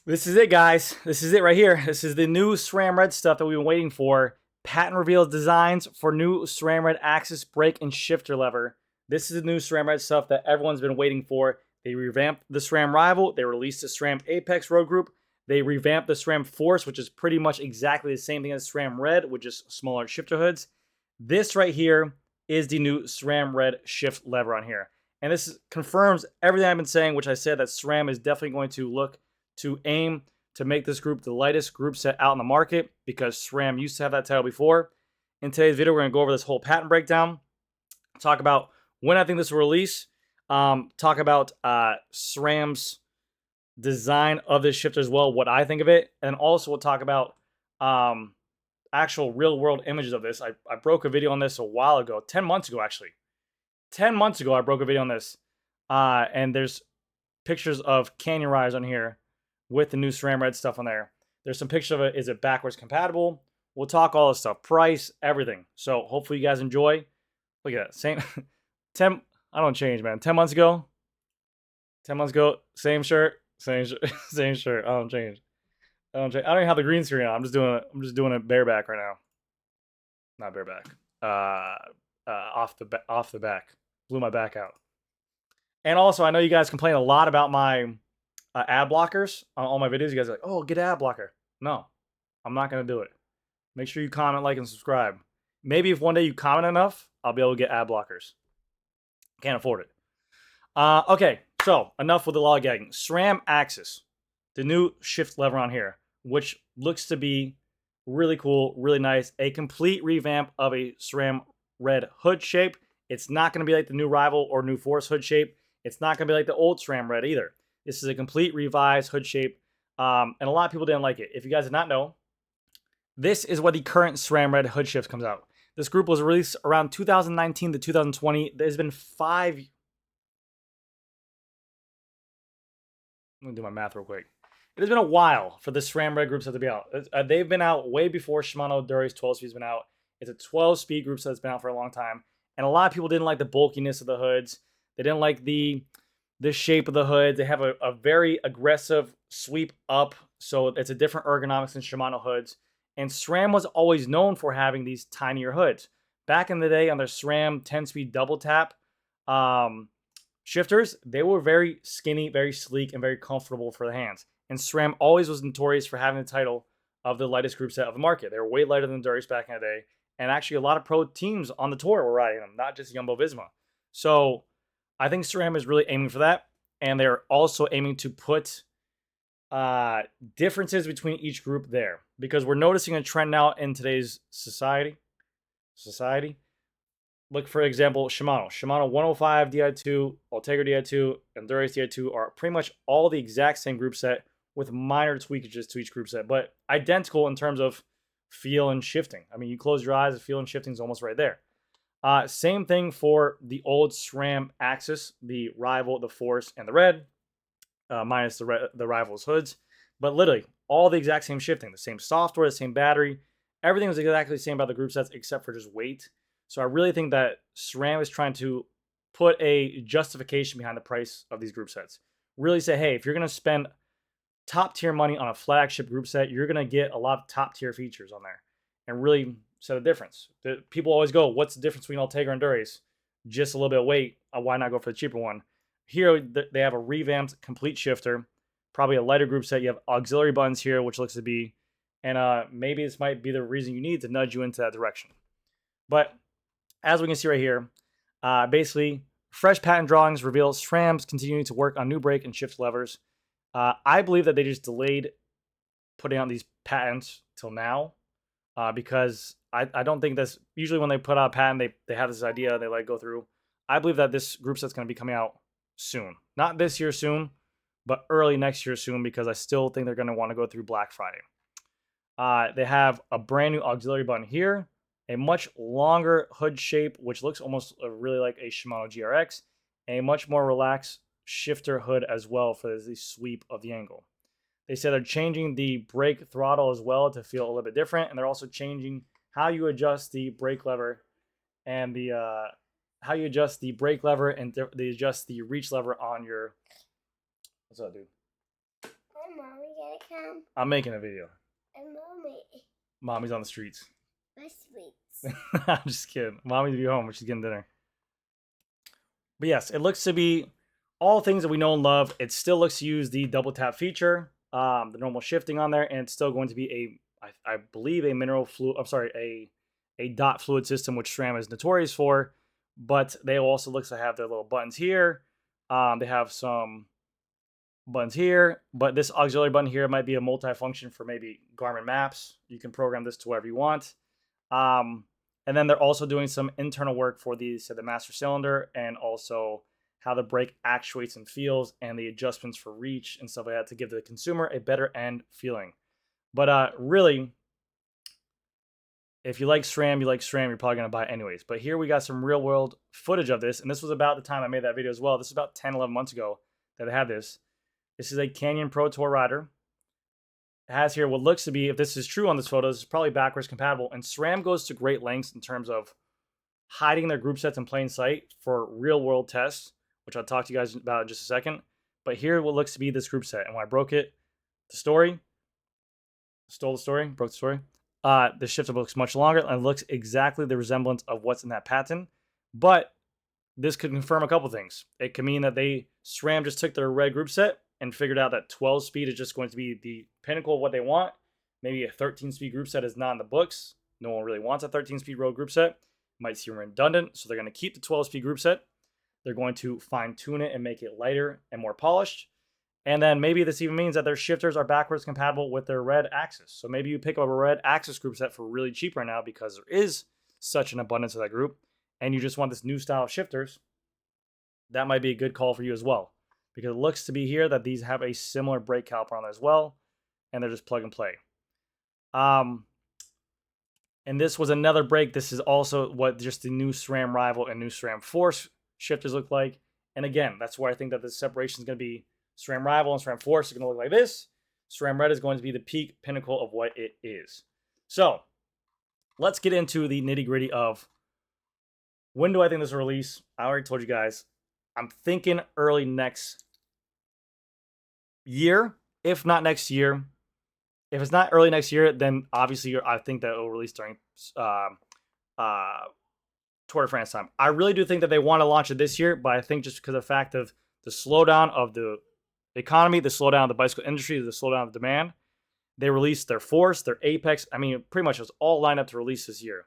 This is it, guys. This is it right here. This is the new SRAM Red stuff that we've been waiting for. Patent reveals designs for new SRAM Red axis, brake, and shifter lever. This is the new SRAM Red stuff that everyone's been waiting for. They revamped the SRAM Rival. They released the SRAM Apex Road Group. They revamped the SRAM Force, which is pretty much exactly the same thing as SRAM Red, with just smaller shifter hoods. This right here is the new SRAM Red shift lever on here. And this confirms everything I've been saying, which I said that SRAM is definitely going to look to aim to make this group the lightest group set out in the market, because SRAM used to have that title before. In today's video, we're going to go over this whole patent breakdown, talk about when I think this will release, talk about SRAM's design of this shifter as well, what I think of it, and also we'll talk about actual real-world images of this. I broke a video on this a while ago, 10 months ago actually. 10 months ago I broke a video on this, and there's pictures of Canyon Rise on here with the new SRAM Red stuff on there. There's some pictures of it. Is it backwards compatible? We'll talk all this stuff. Price, everything. So hopefully you guys enjoy. Look at that. Same 10, I don't change, man. 10 months ago. 10 months ago, same shirt, same shirt, same shirt. I don't change. I don't even have the green screen on. I'm just doing it bareback right now. Not bareback. Off the back. Blew my back out. And also, I know you guys complain a lot about my ad blockers on all my videos. You guys are like, oh, get ad blocker. No, I'm not going to do it. Make sure you comment, like, and subscribe. Maybe if one day you comment enough, I'll be able to get ad blockers. Can't afford it. Okay, so enough with the lollygagging. SRAM Axis, the new shift lever on here, which looks to be really cool, really nice. A complete revamp of a SRAM Red hood shape. It's not going to be like the new Rival or new Force hood shape. It's not going to be like the old SRAM Red either. This is a complete revised hood shape, and a lot of people didn't like it. If you guys did not know, this is where the current SRAM Red hood shift comes out. This group was released around 2019 to 2020. There's been 5... I'm going to do my math real quick. It has been a while for the SRAM Red group set to be out. They've been out way before Shimano Duri's 12-speed's been out. It's a 12-speed group set that's been out for a long time. And a lot of people didn't like the bulkiness of the hoods. They didn't like the shape of the hood. They have a very aggressive sweep up, so it's a different ergonomics than Shimano hoods. And SRAM was always known for having these tinier hoods. Back in the day on their SRAM 10-speed double tap shifters, they were very skinny, very sleek, and very comfortable for the hands. And SRAM always was notorious for having the title of the lightest group set of the market. They were way lighter than Duris back in the day. And actually a lot of pro teams on the tour were riding them, not just Jumbo-Visma. So I think SRAM is really aiming for that. And they're also aiming to put differences between each group there, because we're noticing a trend now in today's society. Look, for example, Shimano 105 Di2, Ultegra Di2, and Duri's Di2 are pretty much all the exact same group set with minor tweakages to each group set, but identical in terms of feel and shifting. I mean, you close your eyes, the feel and shifting is almost right there. Same thing for the old SRAM Axis, the Rival, the Force, and the Red, minus the Rival's hoods. But literally, all the exact same shifting, the same software, the same battery. Everything was exactly the same about the group sets except for just weight. So I really think that SRAM is trying to put a justification behind the price of these group sets. Really say, hey, if you're going to spend top tier money on a flagship group set, you're going to get a lot of top tier features on there and really set a difference. People always go, what's the difference between Ultegra and Duri's? Just a little bit of weight. Why not go for the cheaper one? Here, they have a revamped complete shifter, probably a lighter group set. You have auxiliary buttons here, which looks to be, and maybe this might be the reason you need to nudge you into that direction. But as we can see right here, basically, fresh patent drawings reveal SRAM's continuing to work on new brake and shift levers. I believe that they just delayed putting out these patents till now, because I don't think that's usually when they put out a patent, they have this idea, they let it go through. I believe that this group set's going to be coming out soon. Not this year soon, but early next year soon, because I still think they're going to want to go through Black Friday. They have a brand new auxiliary button here, a much longer hood shape, which looks almost really like a Shimano GRX, and a much more relaxed shifter hood as well for the sweep of the angle. They said they're changing the brake throttle as well to feel a little bit different, and they're also changing how you adjust the brake lever and they adjust the reach lever on your... What's up, dude? And Mommy gonna come? I'm making a video. And Mommy. Mommy's on the streets. My sweets. I'm just kidding. Mommy's to be home. She's getting dinner. But yes, it looks to be all things that we know and love. It still looks to use the double tap feature, the normal shifting on there, and it's still going to be I believe a mineral fluid. I'm sorry, a dot fluid system, which SRAM is notorious for. But they also looks to have their little buttons here. They have some buttons here, but this auxiliary button here might be a multi-function for maybe Garmin maps. You can program this to wherever you want. And then they're also doing some internal work for the master cylinder and also how the brake actuates and feels and the adjustments for reach and stuff like that to give the consumer a better end feeling. But really, if you like SRAM, you're probably going to buy it anyways. But here we got some real world footage of this. And this was about the time I made that video as well. This is about 10, 11 months ago that I had this. This is a Canyon Pro Tour rider. It has here what looks to be, if this is true on this photo, this is probably backwards compatible. And SRAM goes to great lengths in terms of hiding their group sets in plain sight for real world tests, which I'll talk to you guys about in just a second. But here what looks to be this group set. And when I broke it, broke the story. The shifter looks much longer and looks exactly the resemblance of what's in that patent. But this could confirm a couple things. It could mean that SRAM just took their red group set and figured out that 12 speed is just going to be the pinnacle of what they want. Maybe a 13 speed group set is not in the books. No one really wants a 13 speed road group set. Might seem redundant, so they're going to keep the 12 speed group set. They're going to fine tune it and make it lighter and more polished. And then maybe this even means that their shifters are backwards compatible with their red axis. So maybe you pick up a red axis group set for really cheap right now because there is such an abundance of that group, and you just want this new style of shifters. That might be a good call for you as well, because it looks to be here that these have a similar brake caliper on there as well, and they're just plug and play. And this was another brake. This is also what just the new SRAM Rival and new SRAM Force shifters look like. And again, that's where I think that the separation is going to be. SRAM Rival and SRAM Force are going to look like this. SRAM Red is going to be the peak pinnacle of what it is. So let's get into the nitty gritty of when do I think this will release. I already told you guys. I'm thinking early next year, if not next year. If it's not early next year, then obviously I think that it will release during Tour de France time. I really do think that they want to launch it this year, but I think just because of the fact of the slowdown of the economy, the slowdown of the bicycle industry, the slowdown of demand, they released their Force, their Apex. I mean, pretty much it's all lined up to release this year.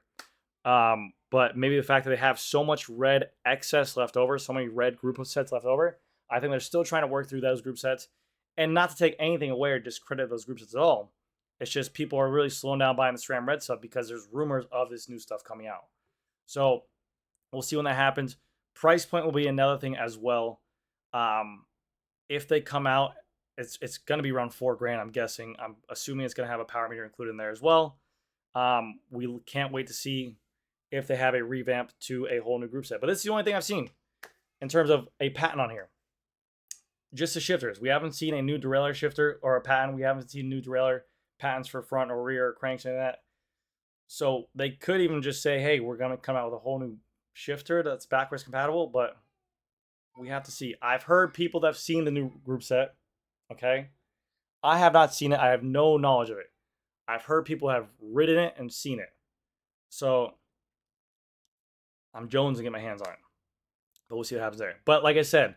But maybe the fact that they have so much red excess left over, so many red group sets left over, I think they're still trying to work through those group sets. And not to take anything away or discredit those group sets at all. It's just people are really slowing down buying the SRAM Red stuff because there's rumors of this new stuff coming out. So we'll see when that happens. Price point will be another thing as well. If they come out, it's going to be around $4,000, I'm guessing. I'm assuming it's going to have a power meter included in there as well. We can't wait to see if they have a revamp to a whole new group set. But this is the only thing I've seen in terms of a patent on here. Just the shifters. We haven't seen a new derailleur shifter or a patent. We haven't seen new derailleur patents for front or rear or cranks and that. So they could even just say, hey, we're going to come out with a whole new shifter that's backwards compatible, but we have to see. I've heard people that have seen the new group set, okay? I have not seen it. I have no knowledge of it. I've heard people have ridden it and seen it. So I'm jonesing to get my hands on it. But we'll see what happens there. But like I said,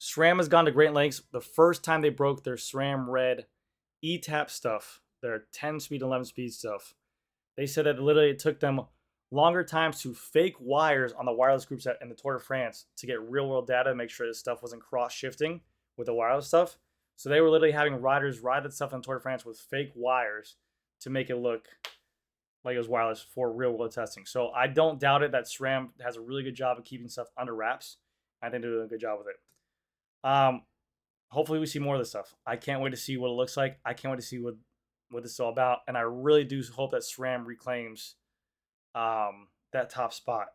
SRAM has gone to great lengths. The first time they broke their SRAM Red E-Tap stuff, their 10-speed, 11-speed stuff, they said that literally it took them longer times to fake wires on the wireless group set in the Tour de France to get real-world data to make sure this stuff wasn't cross-shifting with the wireless stuff. So they were literally having riders ride that stuff on Tour de France with fake wires to make it look like it was wireless for real-world testing. So I don't doubt it that SRAM has a really good job of keeping stuff under wraps. I think they're doing a good job with it. Hopefully we see more of this stuff. I can't wait to see what it looks like. I can't wait to see what this is all about. And I really do hope that SRAM reclaims that top spot.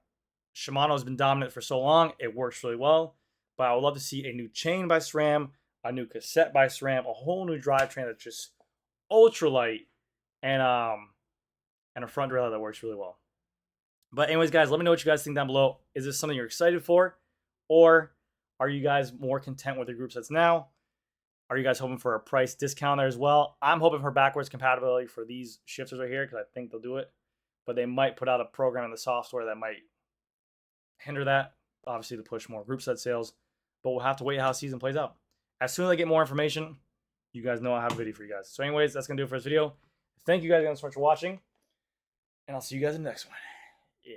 Shimano has been dominant for so long. It works really well. But I would love to see a new chain by SRAM, a new cassette by SRAM, a whole new drivetrain that's just ultra light, and a front derailleur that works really well. But anyways, guys, let me know what you guys think down below. Is this something you're excited for? Or are you guys more content with your group sets now? Are you guys hoping for a price discount there as well? I'm hoping for backwards compatibility for these shifters right here because I think they'll do it. But they might put out a program in the software that might hinder that, obviously, to push more group set sales. But we'll have to wait how the season plays out. As soon as I get more information, you guys know I have a video for you guys. So anyways, that's going to do it for this video. Thank you guys again so much for watching. And I'll see you guys in the next one. Yeah.